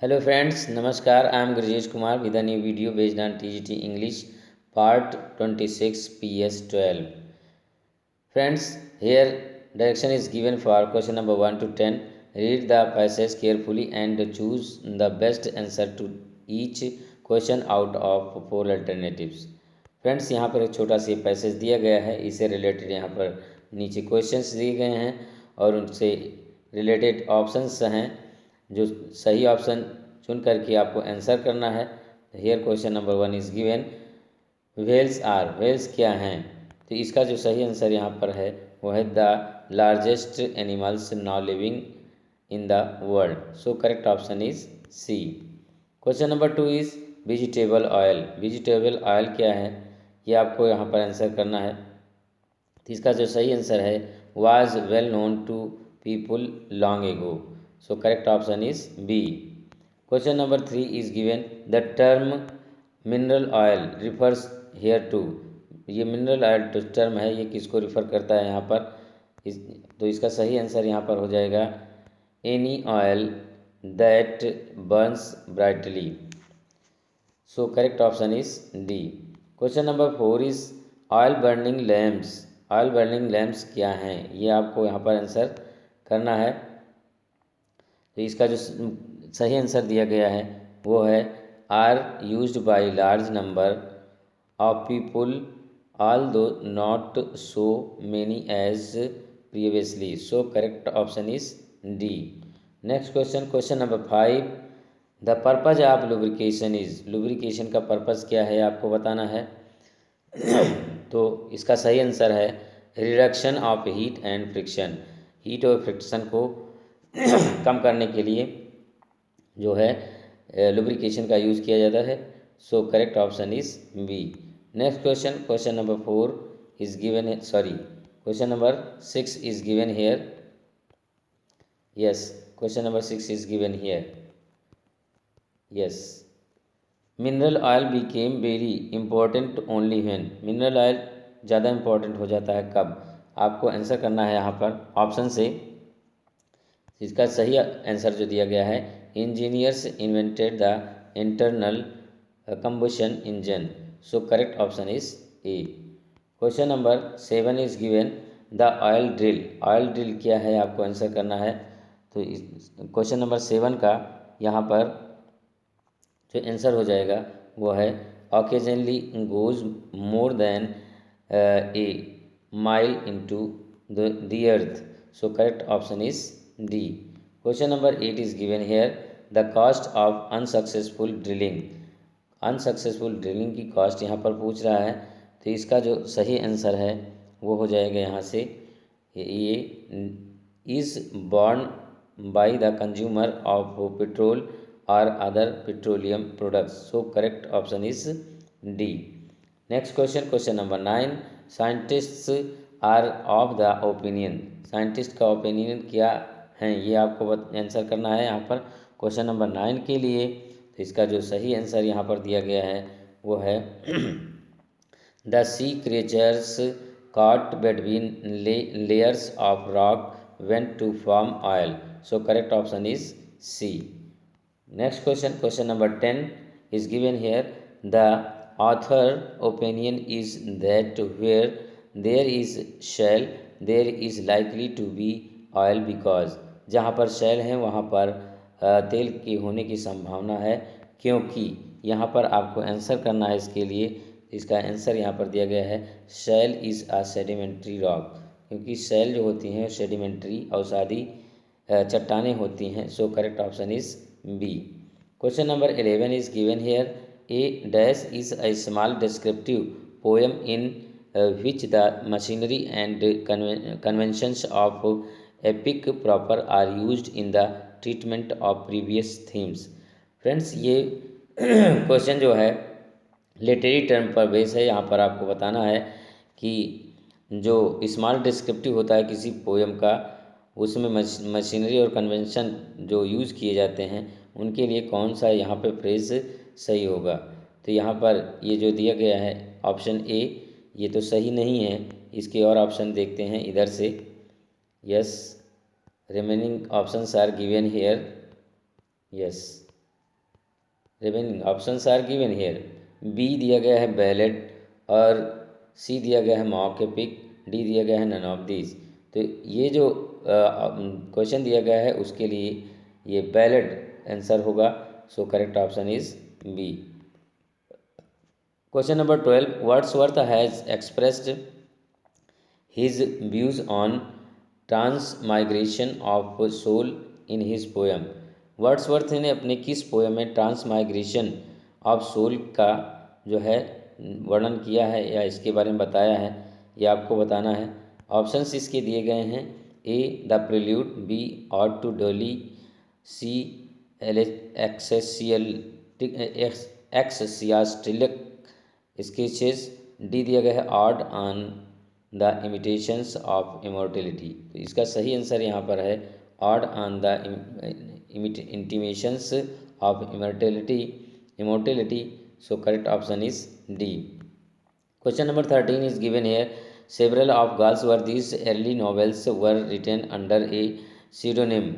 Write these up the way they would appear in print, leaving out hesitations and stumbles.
Hello friends, Namaskar. I am Gurjesh Kumar with a new video based on TGT English Part 26 PS12. Friends, here direction is given for question number 1 to 10. Read the passage carefully and choose the best answer to each question out of 4 alternatives. Friends, यहाँ पर एक छोटा सा passage दिया गया है, इससे related यहाँ पर नीचे क्वेश्चंस दिए गए हैं और उनसे रिलेटेड ऑप्शंस हैं। जो सही ऑप्शन चुन करके आपको आंसर करना है। Here question number 1 is given, whales क्या हैं? तो इसका जो सही आंसर यहाँ पर है वो है the largest animals now living in the world. So correct option is C. Question number 2 is vegetable oil क्या है? ये आपको यहाँ पर आंसर करना है। तो इसका जो सही आंसर है was well known to people long ago. So correct option is B. Question number 3 is given, the term mineral oil refers here to. ये मिनरल ऑयल जो टर्म है ये किसको रिफ़र करता है यहाँ पर? तो इसका सही आंसर यहाँ पर हो जाएगा any oil that Burns brightly. So correct option is D. Question number 4 is oil burning lamps क्या हैं? ये आपको यहाँ पर आंसर करना है। तो इसका जो सही आंसर दिया गया है वो है are used by large number of people although not so many as previously. So correct option is D. Next question number 5, the purpose of lubrication is, lubrication का पर्पस क्या है आपको बताना है। तो इसका सही आंसर है reduction of heat and friction. Heat और फ्रिक्शन को कम करने के लिए जो है लुब्रिकेशन का यूज़ किया जाता है। So correct option is B. Next question number 4 is given, question number 6 is given here. Yes, question number 6 is given here. Yes, mineral oil became very important only when. Mineral oil ज़्यादा important हो जाता है कब? आपको answer करना है यहाँ पर ऑप्शन से। इसका सही आंसर जो दिया गया है, engineers invented the internal combustion engine. So correct option is A. Question number 7 is given, the oil drill क्या है? आपको आंसर करना है। तो क्वेश्चन नंबर 7 का यहाँ पर जो आंसर हो जाएगा वो है occasionally goes more than A mile into the earth. So correct option is D. Question number 8 is given hair, the cost of unsuccessful drilling की कॉस्ट यहाँ पर पूछ रहा है। तो इसका जो सही आंसर है वो हो जाएगा यहाँ से ये is born by the consumer of petrol और other petroleum products. So correct option is D. Next question number 9, scientists are of the opinion. Scientist का ओपिनियन क्या है ये आपको आंसर करना है यहाँ पर क्वेश्चन नंबर 9 के लिए। तो इसका जो सही आंसर यहाँ पर दिया गया है वो है the sea creatures caught between layers of rock went to form oil. So correct option is C. Next question number 10 is given here, the author opinion is that where there is shell there is likely to be oil because, जहाँ पर शैल है वहाँ पर तेल के होने की संभावना है, क्योंकि यहाँ पर आपको आंसर करना है इसके लिए। इसका आंसर यहाँ पर दिया गया है शैल इज़ अ सेडिमेंट्री रॉक, क्योंकि शैल जो होती हैं सेडिमेंट्री अवसादी चट्टानें होती हैं। So correct option is B. Question number 11 is given here, a dash is a small descriptive poem in which the machinery and conventions of epic proper are used in the treatment of previous themes. Friends, ये क्वेश्चन जो है literary term पर base है। यहाँ पर आपको बताना है कि जो स्मॉल डिस्क्रिप्टिव होता है किसी पोएम का, उसमें मशीनरी और कन्वेंशन जो यूज़ किए जाते हैं उनके लिए कौन सा यहाँ पे फ्रेज सही होगा। तो यहाँ पर ये जो दिया गया है ऑप्शन ए, ये तो सही नहीं है। इसके और ऑप्शन देखते हैं इधर से। Yes, remaining options are given here. Yes, remaining options are given here. B दिया गया है बैलेट, और सी दिया गया है मॉक एपिक, डी दिया गया है नन ऑफ दीज। तो ये जो क्वेश्चन दिया गया है उसके लिए ये बैलेट आंसर होगा। So correct option is B. Question number 12, Wordsworth has expressed his views on transmigration of soul in his poem. Wordsworth ने अपने किस पोएम में ट्रांसमाइग्रेशन ऑफ सोल का जो है वर्णन किया है या इसके बारे में बताया है, ये आपको बताना है। ऑप्शंस इसके दिए गए हैं। A the prelude, B ode to Dolly, C ecclesiastical sketches, D दिया गया है ode on the intimations of immortality. तो इसका सही आंसर यहाँ पर है ode on the intimations of immortality. So correct option is D. Question number 13 is given here. Several of Galsworthy's early novels were written under a pseudonym.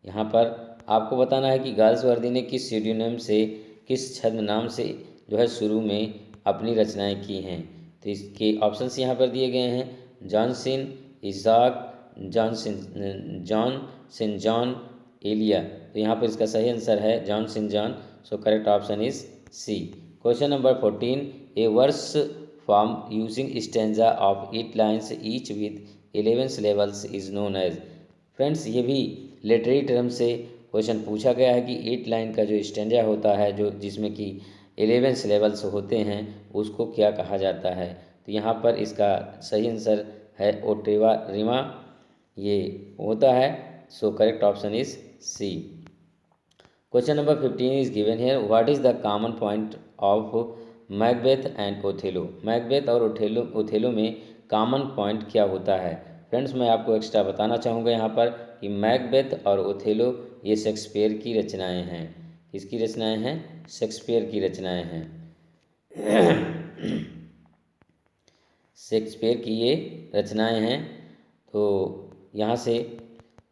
यहाँ पर आपको बताना है कि गाल्सवर्दी ने किस सीडोनिम से, किस छद्म नाम से जो है शुरू में अपनी रचनाएं की हैं। तो इसके ऑप्शंस यहाँ पर दिए गए हैं। Johnson, Isaac, John Saint John, Elia. तो यहाँ पर इसका सही आंसर है John Saint John. So correct option is C. Question number 14, a verse form using stanza of 8 lines each with 11 syllables is known as. Friends, ये भी literary term से question पूछा गया है कि 8 लाइन का जो स्टेंजा होता है, जो जिसमें कि 11 सिलेबल्स होते हैं, उसको क्या कहा जाता है। तो यहाँ पर इसका सही आंसर है ओटेवा रिमा, ये होता है। So correct option is C. Question number 15 is given here. What is the common point of Macbeth and Othello. Macbeth और ओथेलो में कॉमन पॉइंट क्या होता है। फ्रेंड्स, मैं आपको एक्स्ट्रा बताना चाहूँगा यहाँ पर कि मैकबेथ और ओथेलो ये शेक्सपियर की रचनाएं हैं। किसकी रचनाएं हैं? शेक्सपियर की रचनाएं हैं। शेक्सपियर की ये रचनाएं हैं। तो यहाँ से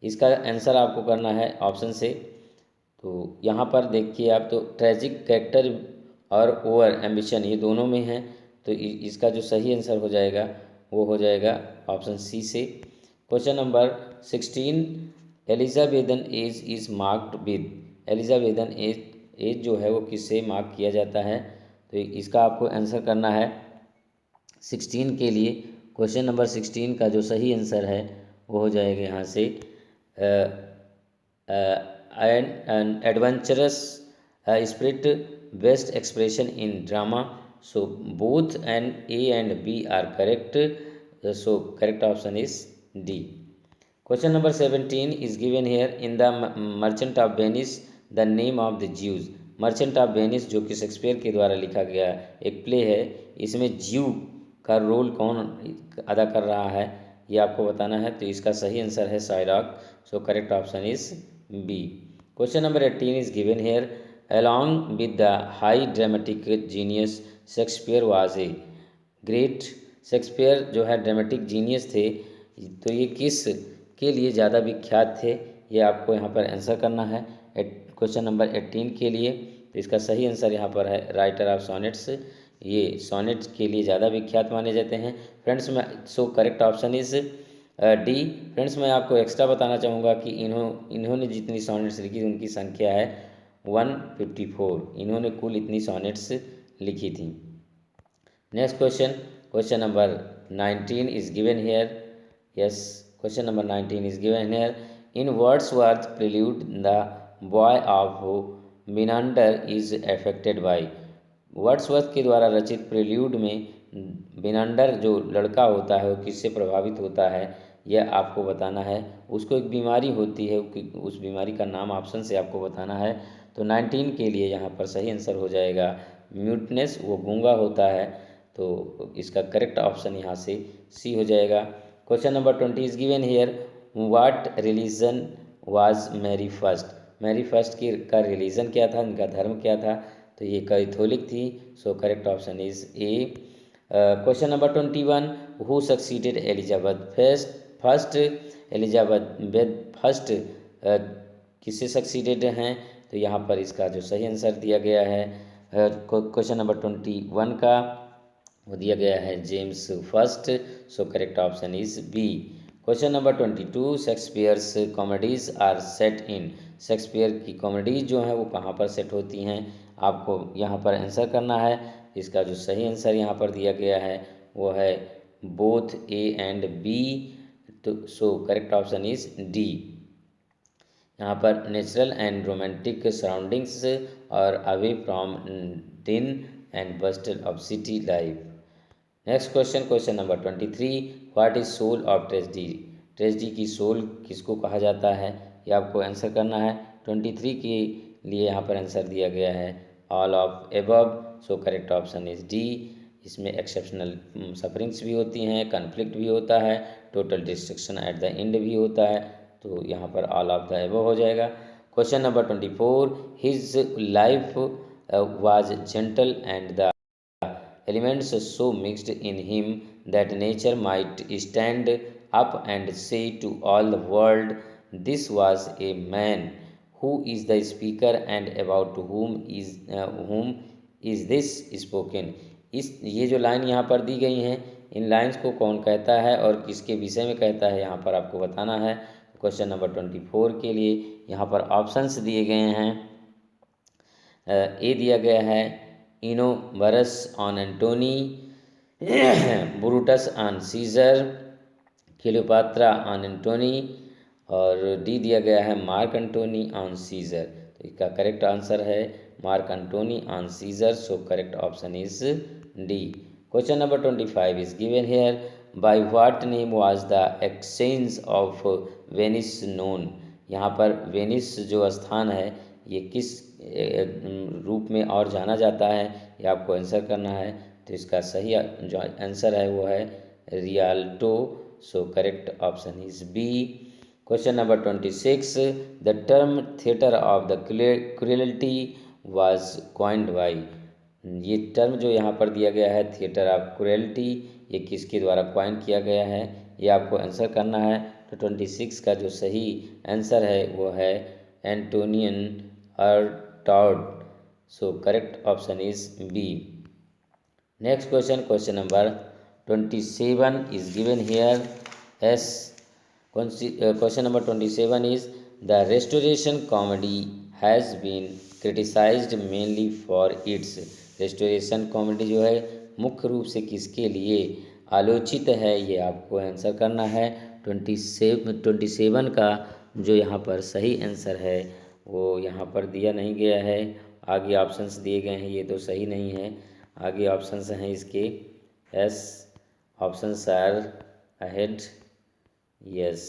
इसका आंसर आपको करना है ऑप्शन से। तो यहाँ पर देखिए आप, तो ट्रेजिक कैरेक्टर और ओवर एम्बिशन ये दोनों में हैं। तो इसका जो सही आंसर हो जाएगा वो हो जाएगा ऑप्शन सी से। Question number 16, Elizabethan age is marked with. Elizabethan age जो है वो किससे मार्क किया जाता है। तो इसका आपको आंसर करना है 16 के लिए। क्वेश्चन नंबर 16 का जो सही आंसर है वो हो जाएगा यहाँ से adventurous spirit best expression in drama. So both and A and B are correct. So correct option is D. Question number 17 is given here. In the Merchant of Venice the name of the Jews. Merchant of Venice जो कि Shakespeare के द्वारा लिखा गया एक play है, इसमें ज्यू का रोल कौन अदा कर रहा है ये आपको बताना है। तो इसका सही आंसर है Shylock. So correct option is B. Question number 18 is given here. Along with the high dramatic genius Shakespeare was a great. Shakespeare जो है ड्रामेटिक जीनियस थे, तो ये किस के लिए ज़्यादा विख्यात थे, ये आपको यहाँ पर आंसर करना है क्वेश्चन नंबर 18 के लिए। तो इसका सही आंसर यहाँ पर है राइटर ऑफ सोनेट्स। ये सोनेट के लिए ज़्यादा विख्यात माने जाते हैं। फ्रेंड्स, मैं सो correct option is D. Friends, मैं आपको एक्स्ट्रा बताना चाहूँगा कि इन्होंने जितनी सोनेट्स लिखी उनकी संख्या है 154। इन्होंने कुल इतनी सोनेट्स लिखी थी। Next question, question number 19 is given here. Yes, question number 19 is given here. In Wordsworth prelude the boy of Menander is affected by. Wordsworth के द्वारा रचित प्रिल्यूड में मिनांडर जो लड़का होता है वो किससे प्रभावित होता है, यह आपको बताना है। उसको एक बीमारी होती है, उस बीमारी का नाम ऑप्शन से आपको बताना है। तो 19 के लिए यहाँ पर सही आंसर हो जाएगा म्यूटनेस, वो गूंगा होता है। तो इसका करेक्ट ऑप्शन यहाँ से सी हो जाएगा। Question number 20 is given here. What religion was Mary First. Mary First की का रिलीजन क्या था, इनका धर्म क्या था। तो ये कैथोलिक थी। सो correct option is A. Question number 21, who succeeded Elizabeth first. Elizabeth first किससे सक्सीडेड हैं? तो यहाँ पर इसका जो सही आंसर दिया गया है क्वेश्चन नंबर 21 का, वो दिया गया है James First. So correct option is B. Question number 22, Shakespeare's comedies are set in. Shakespeare की कॉमेडीज जो हैं वो कहाँ पर सेट होती हैं, आपको यहाँ पर आंसर करना है। इसका जो सही आंसर यहाँ पर दिया गया है वो है बोथ ए एंड बी। तो so correct option is D. यहाँ पर नेचुरल एंड रोमांटिक सराउंडिंग्स और away from din and bustle of city life. Next question, question number 23, what is soul of tragedy. Tragedy की soul किसको कहा जाता है, ये आपको आंसर करना है। 23 के लिए यहाँ पर आंसर दिया गया है all of above. So correct option is D. इसमें एक्सेप्शनल सफरिंग्स भी होती हैं, कन्फ्लिक्ट भी होता है, total destruction at the end भी होता है, तो यहाँ पर ऑल ऑफ द एबव हो जाएगा। Question number 24, his life was gentle and the elements so mixed in him that nature might stand up and say to all the world, this was a man. Who is the speaker and about whom is this spoken? इस ये जो line यहाँ पर दी गई हैं, इन lines को कौन कहता है और किसके विषय में कहता है, यहाँ पर आपको बताना है। क्वेश्चन नंबर 24 के लिए यहाँ पर ऑप्शंस दिए गए हैं। ए दिया गया है Enobarbus on Antony, Brutus on Caesar, Cleopatra on Antony, और डी दिया गया है मार्क एंटोनी ऑन सीजर। तो इसका करेक्ट आंसर है Mark Antony on Caesar. So correct option is D. Question number 25 is given here, by what name was the exchange of Venice known. यहाँ पर Venice जो स्थान है ये किस रूप में और जाना जाता है, ये आपको आंसर करना है। तो इसका सही जो आंसर है वो है Rialto. So correct option is B. Question number 26, the term theatre of the cruelty was coined by. ये टर्म जो यहाँ पर दिया गया है थिएटर ऑफ क्रुएल्टी, ये किसके द्वारा कॉइन किया गया है, ये आपको आंसर करना है। तो 26 का जो सही आंसर है वो है Antonin Artaud. So correct option is B. Next question, question number 27 is given here as. Question number 27 is the restoration comedy has been criticized mainly for its. Restoration comedy जो है मुख्य रूप से किसके लिए आलोचित है, ये आपको आंसर करना है। 27 का जो यहाँ पर सही आंसर है वो यहाँ पर दिया नहीं गया है, आगे ऑप्शंस दिए गए हैं, ये तो सही नहीं है। आगे ऑप्शंस हैं इसके yes, options are ahead, yes.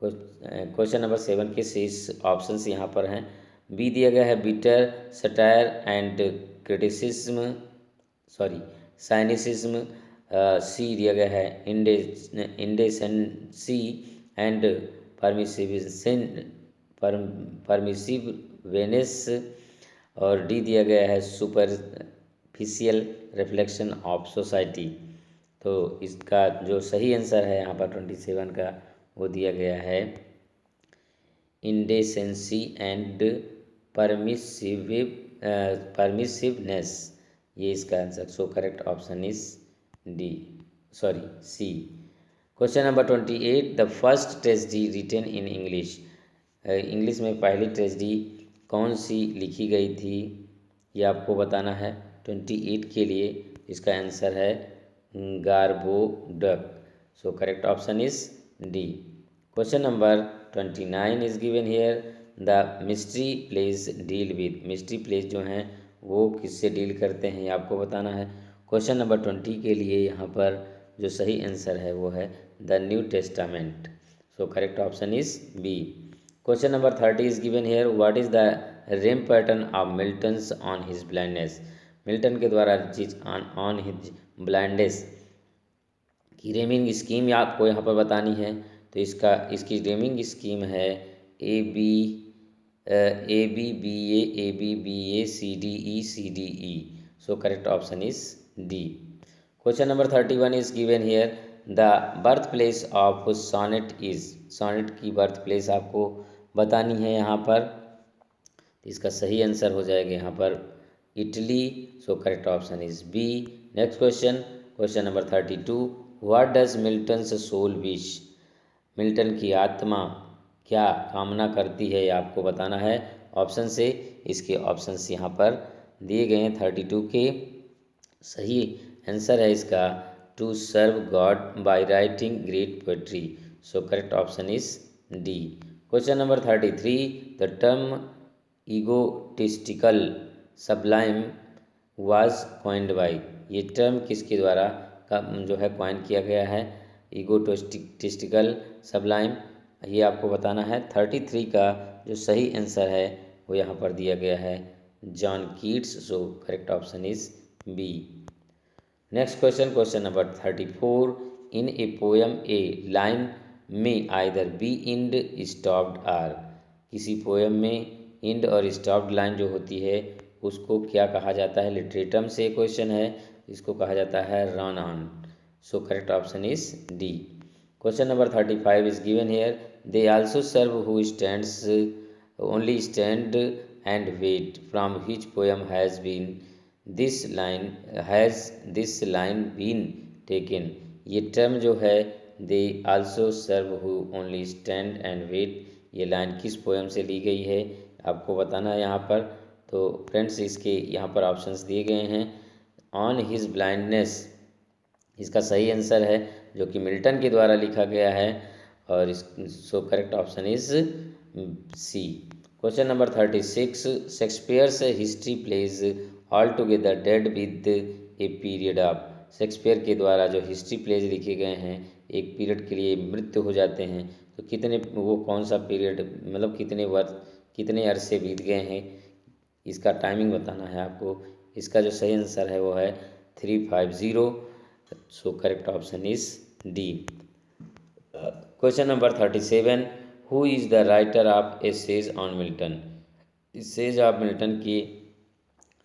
Question number 7 के शेष ऑप्शंस यहाँ पर हैं। बी दिया गया है बिटर, सटायर एंड क्रिटिसिज्म, साइनिसिज्म। सी दिया गया है इंडेसेंसी एंड परमिसिवनेस, और डी दिया गया है सुपरफिशियल रिफ्लेक्शन ऑफ सोसाइटी। तो इसका जो सही आंसर है यहाँ पर 27 का वो दिया गया है इंडेसेंसी एंड परमिसिवनेस, ये इसका answer. So correct option is C. Question number 28, the first tragedy written in English. English में पहली ट्रेजेडी कौन सी लिखी गई थी, ये आपको बताना है। 28 के लिए इसका आंसर है Gorboduc. So correct option is D. Question number 29 is given here, the mystery plays deal with. Mystery plays जो हैं वो किससे डील करते हैं, ये आपको बताना है। क्वेश्चन नंबर 20 के लिए यहाँ पर जो सही आंसर है वो है the New Testament. So correct option is B. Question number 30 is given here, what is the rhyme pattern of Milton's on his blindness. Milton के द्वारा रचित ऑन हिज ब्लाइंडनेस की रेमिंग स्कीम आपको यहाँ पर बतानी है। तो इसकी रेमिंग स्कीम है A B B A C D E. So correct option is D. Question number 31 is given here, the birth place of sonnet is. Sonnet की बर्थ प्लेस आपको बतानी है यहाँ पर। तो इसका सही आंसर हो जाएगा यहाँ पर Italy. So correct option is B. Next question, question number 32। What does Milton's soul wish? Milton की आत्मा क्या कामना करती है, ये आपको बताना है ऑप्शन से। इसके ऑप्शंस यहाँ पर दिए गए हैं 32 के। सही आंसर है इसका to serve God by writing great poetry. So correct option is D. Question number 33। The term egotistical sublime was coined by. ये टर्म किसके द्वारा का जो है कॉइन किया गया है? ईगोटिस्टिकल सब्लाइम, ये आपको बताना है। 33 का जो सही आंसर है वो यहाँ पर दिया गया है John Keats. So correct option is B. Next question, question number 34। In a poem a line में either be end stopped or. किसी पोयम में इंड और स्टॉप्ड लाइन जो होती है उसको क्या कहा जाता है? लिटरेटम से क्वेश्चन है, इसको कहा जाता है run on. So correct option is D. Question number 35 is given here. They also serve who stands only stand and wait from which poem has this line been taken. ये टर्म जो है they also serve who only stand and wait, ये line किस poem से ली गई है आपको बताना है यहाँ पर। तो फ्रेंड्स इसके यहाँ पर ऑप्शंस दिए गए हैं। ऑन हिज ब्लाइंडनेस इसका सही आंसर है जो कि मिल्टन के द्वारा लिखा गया है और इस so correct option is C. Question number 36। Shakespeare's history plays all together deal with a period of. Shakespeare के द्वारा जो हिस्ट्री प्लेज लिखे गए हैं एक पीरियड के लिए मृत्यु हो जाते हैं, तो कितने वो कौन सा पीरियड मतलब कितने वर्ष कितने अरसे बीत गए हैं इसका टाइमिंग बताना है आपको। इसका जो सही आंसर है वो है 350। So correct option is D. Question number 37। Who is the writer of essays on Milton? Essays of Milton की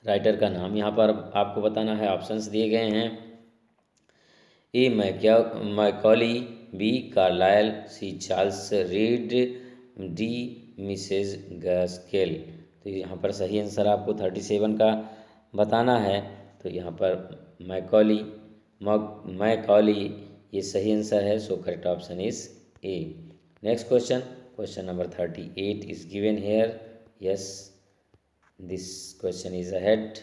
राइटर का नाम यहाँ पर आपको बताना है। ऑप्शंस दिए गए हैं। A Macaulay, B Carlyle, C Charles Reade, D Mrs Gaskell. तो यहाँ पर सही आंसर आपको 37 का बताना है। तो यहाँ पर मैकॉली ये सही आंसर है। So correct option is A. Next question, question number 38 is given hair. Yes, this question is ahead.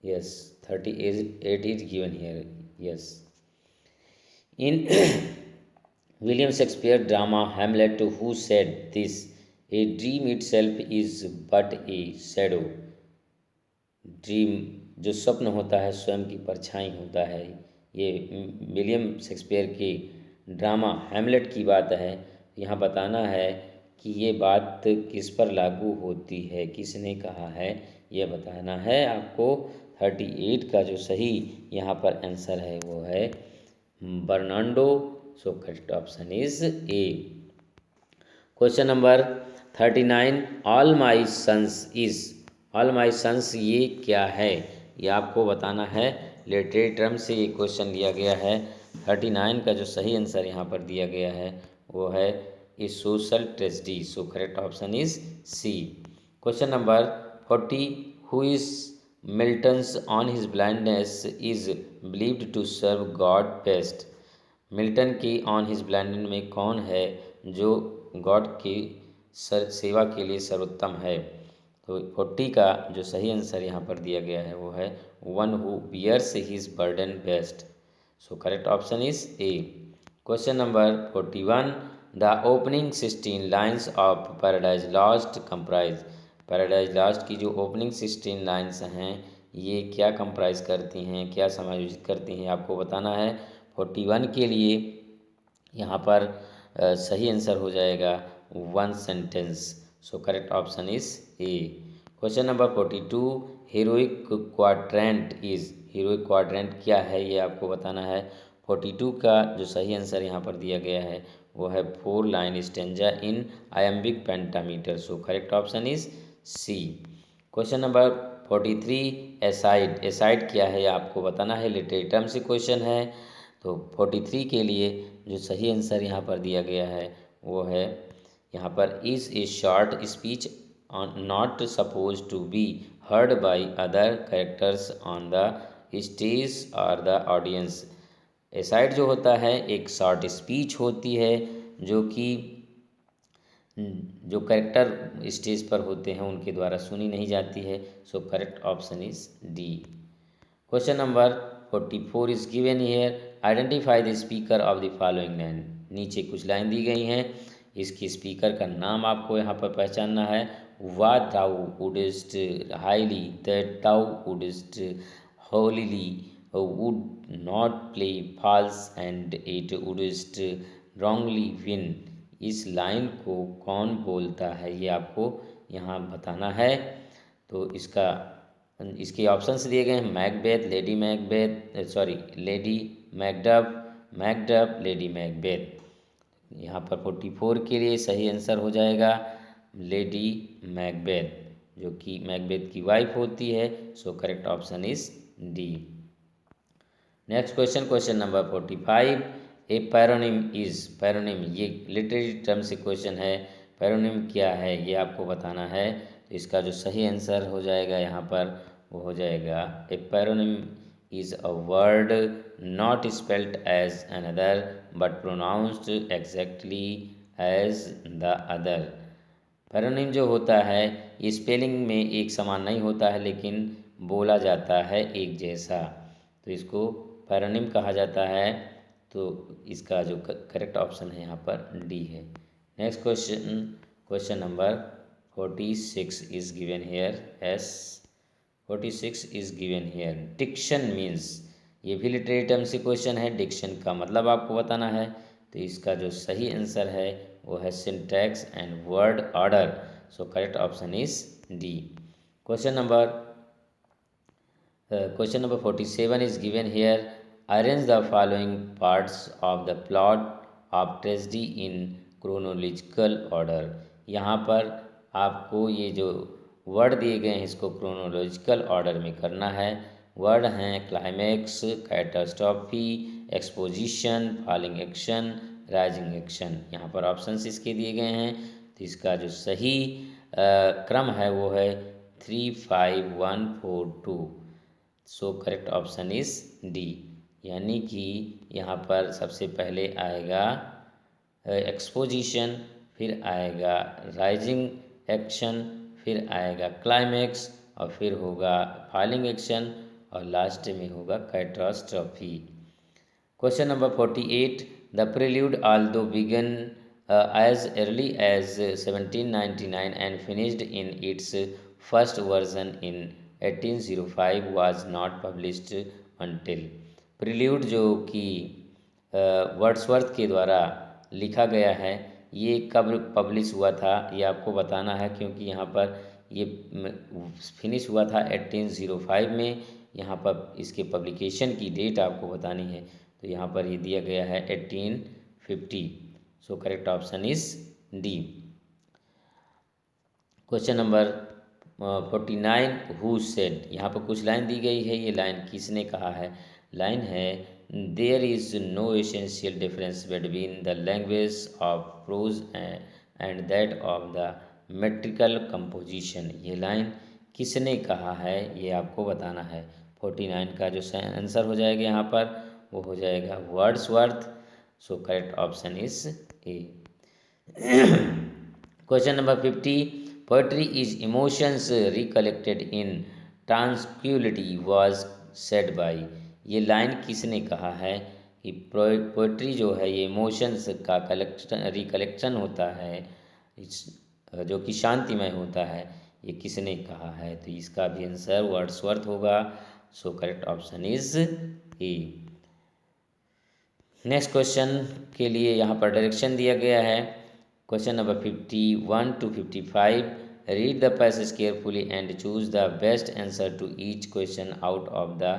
Yes, 38 is given here. Yes. In William Shakespeare drama Hamlet, who said this? A dream itself is but a shadow. Dream जो स्वप्न होता है स्वयं की परछाई होता है। ये विलियम शेक्सपियर की ड्रामा हैमलेट की बात है। यहाँ बताना है कि ये बात किस पर लागू होती है, किसने कहा है, ये बताना है आपको। 38 का जो सही यहाँ पर आंसर है वो है Bernardo. So correct option is A. Question number 39। All my sons ये क्या है, ये आपको बताना है। लिटरेरी टर्म से ये क्वेश्चन लिया गया है। 39 का जो सही आंसर यहाँ पर दिया गया है वो है a social tragedy. So correct option is C. Question number 40। Who is Milton's on his blindness is believed to serve God best. Milton की ऑन हिज ब्लाइंडनेस में कौन है जो गॉड की सेवा के लिए सर्वोत्तम है? तो 40 का जो सही आंसर यहाँ पर दिया गया है वो है one who bears his burden best. So correct option is A. Question number 41। The opening 16 lines of Paradise Lost comprise. Paradise Lost की जो ओपनिंग 16 लाइन्स हैं ये क्या कंप्राइज करती हैं, क्या समायोजित करती हैं, आपको बताना है। 41 के लिए यहाँ पर सही आंसर हो जाएगा one sentence. So correct option is A. Question number 42। Heroic quadrant क्या है ये आपको बताना है। 42 का जो सही आंसर यहाँ पर दिया गया है वो है 4 line stanza in iambic pentameter. So correct option is C. Question number 43। Aside क्या है ये आपको बताना है। लिटरेरी टर्म से क्वेश्चन है। तो 43 के लिए जो सही आंसर यहाँ पर दिया गया है वो है यहाँ पर is a short speech not suppose to be heard by other characters on the stage or the audience। Aside जो होता है एक शॉर्ट स्पीच होती है जो कि जो कैरेक्टर स्टेज पर होते हैं उनके द्वारा सुनी नहीं जाती है। So correct option is D. Question number 44 is given here, identify the speaker of the following line. नीचे कुछ लाइन दी गई हैं, इसकी स्पीकर का नाम आपको यहाँ पर पहचानना है। What thou wouldest highly, that thou wouldest holily, would not play false, and it wouldest wrongly win। इस लाइन को कौन बोलता है ये आपको यहाँ बताना है। तो इसके ऑप्शंस दिए गए हैं, Macbeth, lady Macbeth, sorry lady Macduff, Macduff, lady Macbeth. यहाँ पर 44 के लिए सही आंसर हो जाएगा लेडी मैकबेथ, जो कि मैकबेथ की वाइफ होती है। So correct option is D. Next question, question number 45, a paronym is. Paronym ये लिटरेरी टर्म से क्वेश्चन है, पैरोनिम क्या है ये आपको बताना है। तो इसका जो सही आंसर हो जाएगा यहाँ पर वो हो जाएगा, ए पैरोनिम is a word not spelled as another but pronounced exactly as the other। पैरोनिम जो होता है ये स्पेलिंग में एक समान नहीं होता है लेकिन बोला जाता है एक जैसा, तो इसको पैरोनिम कहा जाता है। तो इसका जो करेक्ट ऑप्शन है यहाँ पर डी है। Next question, question number 46 is given here as. 46 is given here, diction means. ये भी लिटरेरी टर्म से क्वेश्चन है, डिक्शन का मतलब आपको बताना है। तो इसका जो सही आंसर है वो है syntax and word order. So correct option is D. Question number 47 is given here, arrange the following parts of the plot of tragedy in chronological order. यहाँ पर आपको ये जो वर्ड दिए गए हैं इसको क्रोनोलॉजिकल ऑर्डर में करना है। वर्ड हैं climax, catastrophe, exposition, falling action, rising action. यहाँ पर ऑप्शंस इसके दिए गए हैं। तो इसका जो सही क्रम है वो है 3, 5, 1, 4, 2। सो करेक्ट ऑप्शन इज डी। यानी कि यहाँ पर सबसे पहले आएगा एक्सपोजिशन, फिर आएगा राइजिंग एक्शन, फिर आएगा क्लाइमैक्स और फिर होगा फॉलिंग एक्शन और लास्ट में होगा catastrophe. Question number 48, the Prelude although begun as early as 1799 and finished in its first version in 1805 was not published until। Prelude जो कि वर्ड्सवर्थ के द्वारा लिखा गया है ये कब पब्लिश हुआ था ये आपको बताना है, क्योंकि यहाँ पर ये फिनिश हुआ था 1805 में। यहाँ पर इसके पब्लिकेशन की डेट आपको बतानी है, तो यहाँ पर ये दिया गया है 1850। सो correct option is D. Question number 49, who said. यहाँ पर कुछ लाइन दी गई है, ये लाइन किसने कहा है। लाइन है, there is no essential difference between the language of prose and that of the metrical composition. ये लाइन किसने कहा है ये आपको बताना है। 49 का जो आंसर हो जाएगा यहाँ पर वो हो जाएगा Wordsworth. So correct option is A. Question number 50, poetry is emotions recollected in tranquillity was said by. ये लाइन किसने कहा है कि पोएट्री जो है ये इमोशंस का रिकलेक्शन होता है जो कि शांतिमय होता है, ये किसने कहा है। तो इसका भी आंसर वर्ड्सवर्थ होगा। So correct option is A. Next question के लिए यहाँ पर डायरेक्शन दिया गया है। Question number 51 to 55, read the passage carefully and choose the best answer to each question out of the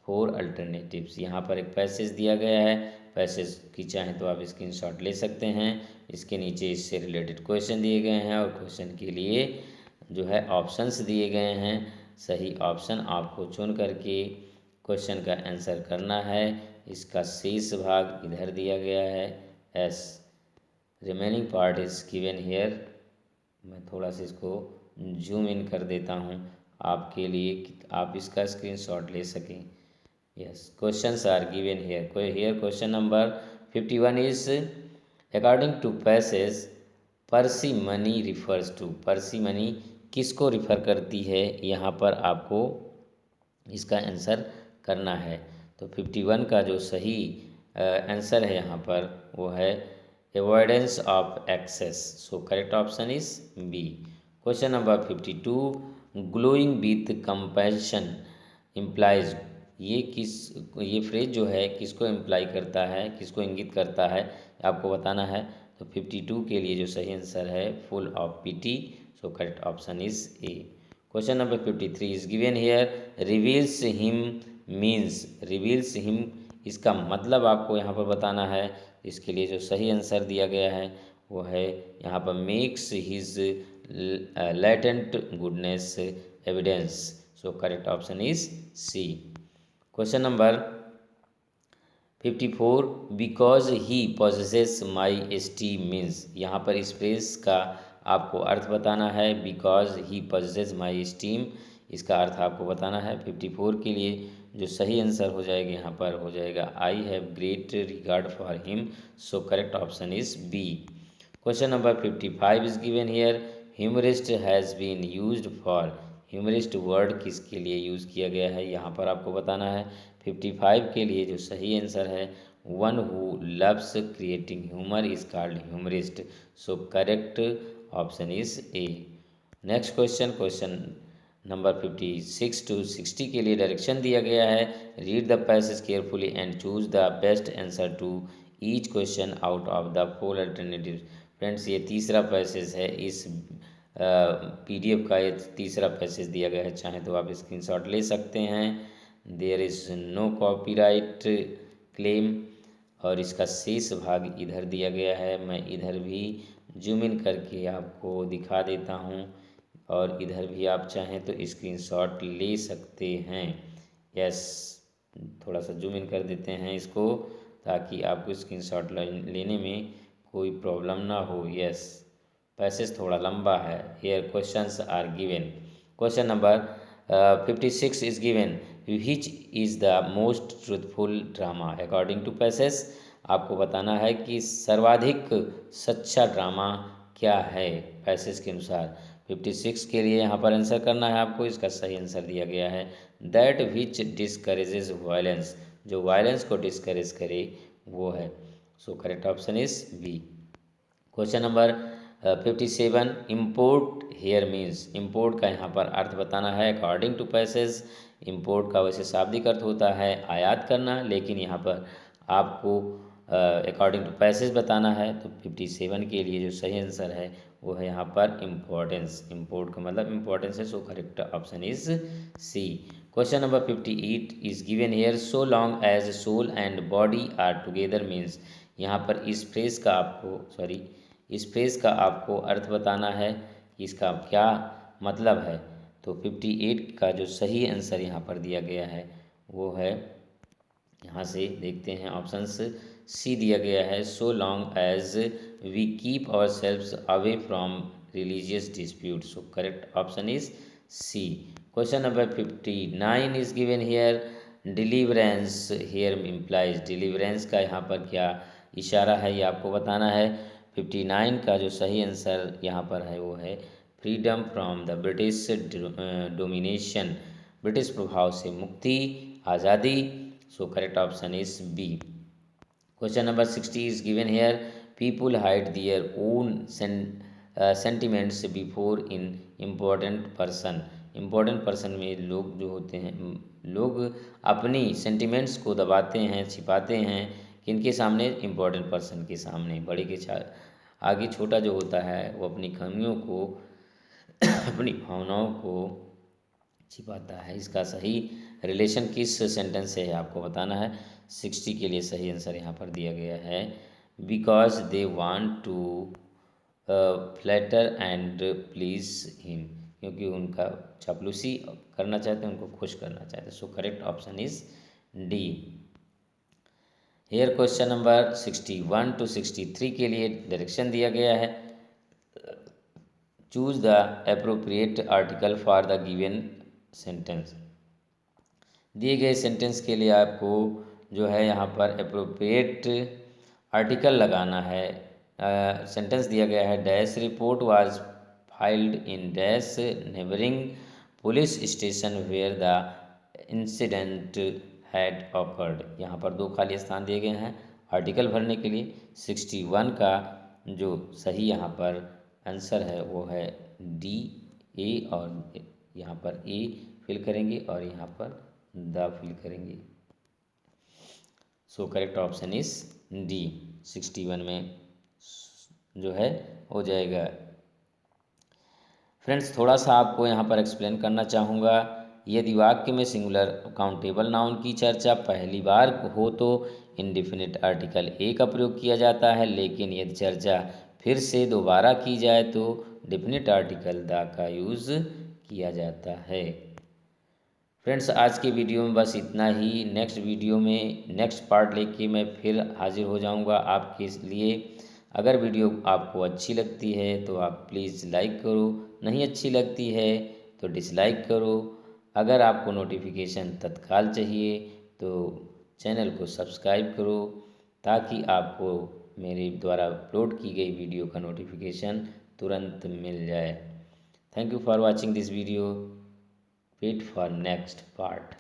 4 alternatives. यहाँ पर एक पैसेज दिया गया है, पैसेज की चाहें तो आप स्क्रीनशॉट ले सकते हैं। इसके नीचे इससे रिलेटेड क्वेश्चन दिए गए हैं और क्वेश्चन के लिए जो है ऑप्शंस दिए गए हैं। सही ऑप्शन आपको चुन करके क्वेश्चन का आंसर करना है। इसका शेष भाग इधर दिया गया है, S remaining part is given here. मैं थोड़ा सा इसको जूम इन कर देता हूँ आपके लिए कि आप इसका स्क्रीनशॉट ले सकें। Yes, questions are given here question number 51 is according to passage parsimony refers to. Parsimony किसको रिफ़र करती है, यहाँ पर आपको इसका आंसर करना है। तो 51 का जो सही आंसर है यहाँ पर वो है avoidance of excess. So correct option is B. Question number 52 glowing with compassion implies. ये फ्रेज जो है किसको इम्प्लाई करता है, किसको इंगित करता है, आपको बताना है। तो 52 के लिए जो सही आंसर है full of PT. So correct option is A. Question number 53 is given here reveals him means. Reveals him इसका मतलब आपको यहाँ पर बताना है। इसके लिए जो सही आंसर दिया गया है वो है यहाँ पर makes his latent goodness evidence. So correct option is C. Question number 54 because he possesses my esteem means. यहाँ पर इस फ्रेज का आपको अर्थ बताना है। Because he possesses my esteem, इसका अर्थ आपको बताना है। 54 के लिए जो सही आंसर हो जाएगा यहाँ पर हो जाएगा I have great regard for him. So correct option is B. Question number 55 is given here humorist has been used for. Humorist word किसके लिए यूज़ किया गया है, यहाँ पर आपको बताना है। 55 के लिए जो सही आंसर है one who loves creating humour is called humorist. So correct option is A. Next question number 56 to 60 के लिए डायरेक्शन दिया गया है। Read the passage carefully and choose the best answer to each question out of the four alternative. Friends, ये तीसरा passage है, इस PDF का ये तीसरा पैसेज दिया गया है। चाहे तो आप स्क्रीनशॉट ले सकते हैं। There is no copyright claim. और इसका शेष भाग इधर दिया गया है। मैं इधर भी जूम इन करके आपको दिखा देता हूँ और इधर भी आप चाहें तो स्क्रीनशॉट ले सकते हैं। यस, थोड़ा सा जूम इन कर देते हैं इसको ताकि आपको स्क्रीनशॉट लेने में कोई प्रॉब्लम ना हो। यस, पैसेज थोड़ा लंबा है। Here questions are given. Question number 56 is given which is the most truthful drama according to passage. आपको बताना है कि सर्वाधिक सच्चा ड्रामा क्या है पैसेज के अनुसार। 56 के लिए यहाँ पर आंसर करना है आपको। इसका सही आंसर दिया गया है दैट विच डिस्करेजेज वायलेंस। जो वायलेंस को डिस्करेज करे वो है। So correct option is B. Question number 57 import here means. Import का यहाँ पर अर्थ बताना है अकॉर्डिंग टू पैसेज। इम्पोर्ट का वैसे शाब्दिक अर्थ होता है आयात करना, लेकिन यहाँ पर आपको अकॉर्डिंग टू पैसेज बताना है। तो 57 के लिए जो सही आंसर है वो है यहाँ पर इम्पोर्टेंस। इम्पोर्ट का मतलब इम्पोर्टेंस है। So correct option is C. Question number 58 is given here so long as soul and body are together means. यहाँ पर इस फ्रेज का आपको अर्थ बताना है कि इसका क्या मतलब है। तो 58 का जो सही आंसर यहाँ पर दिया गया है वो है, यहाँ से देखते हैं ऑप्शंस। सी दिया गया है so long as we keep ourselves away from religious dispute. So correct option is C. Question number 59 is given here deliverance here implies. Deliverance का यहाँ पर क्या इशारा है ये आपको बताना है। 59 का जो सही आंसर यहाँ पर है वो है freedom from the British domination. British प्रभाव से मुक्ति, आज़ादी। So correct option is B. Question number 60 is given here people hide their own sentiments before in important person. Important person में लोग जो होते हैं, लोग अपनी सेंटिमेंट्स को दबाते हैं, छिपाते हैं किनके सामने, इम्पोर्टेंट पर्सन के सामने। बड़े के आगे छोटा जो होता है वो अपनी खामियों को अपनी भावनाओं को छिपाता है। इसका सही रिलेशन किस सेंटेंस से है आपको बताना है। 60 के लिए सही आंसर यहाँ पर दिया गया है because they want to flatter and please him. क्योंकि उनका चापलूसी करना चाहते हैं, उनको खुश करना चाहते हैं। So correct option is D. Here question number 61 to 63 के लिए डायरेक्शन दिया गया है। Choose the appropriate article for the given sentence. दिए गए सेंटेंस के लिए आपको जो है यहाँ पर अप्रोप्रिएट आर्टिकल लगाना है। सेंटेंस दिया गया है, dash report was filed in dash neighbouring police station where the incident had occurred. यहाँ पर दो खाली स्थान दिए गए हैं आर्टिकल भरने के लिए। 61 का जो सही यहाँ पर आंसर है वो है डी, ए, और यहाँ पर ए फिल करेंगे और यहाँ पर द फिल करेंगे। सो करेक्ट ऑप्शन इज डी। 61 में जो है हो जाएगा। फ्रेंड्स, थोड़ा सा आपको यहाँ पर एक्सप्लेन करना चाहूँगा। यदि वाक्य में सिंगुलर काउंटेबल नाउन की चर्चा पहली बार हो तो इंडेफिनिट आर्टिकल ए का प्रयोग किया जाता है, लेकिन यदि चर्चा फिर से दोबारा की जाए तो डेफिनिट आर्टिकल द का यूज़ किया जाता है। फ्रेंड्स, आज के वीडियो में बस इतना ही। नेक्स्ट वीडियो में नेक्स्ट पार्ट लेके मैं फिर हाजिर हो जाऊंगा आपके लिए। अगर वीडियो आपको अच्छी लगती है तो आप प्लीज़ लाइक करो, नहीं अच्छी लगती है तो डिसलाइक करो। अगर आपको नोटिफिकेशन तत्काल चाहिए तो चैनल को सब्सक्राइब करो ताकि आपको मेरे द्वारा अपलोड की गई वीडियो का नोटिफिकेशन तुरंत मिल जाए। Thank you for watching this video. Wait for next part.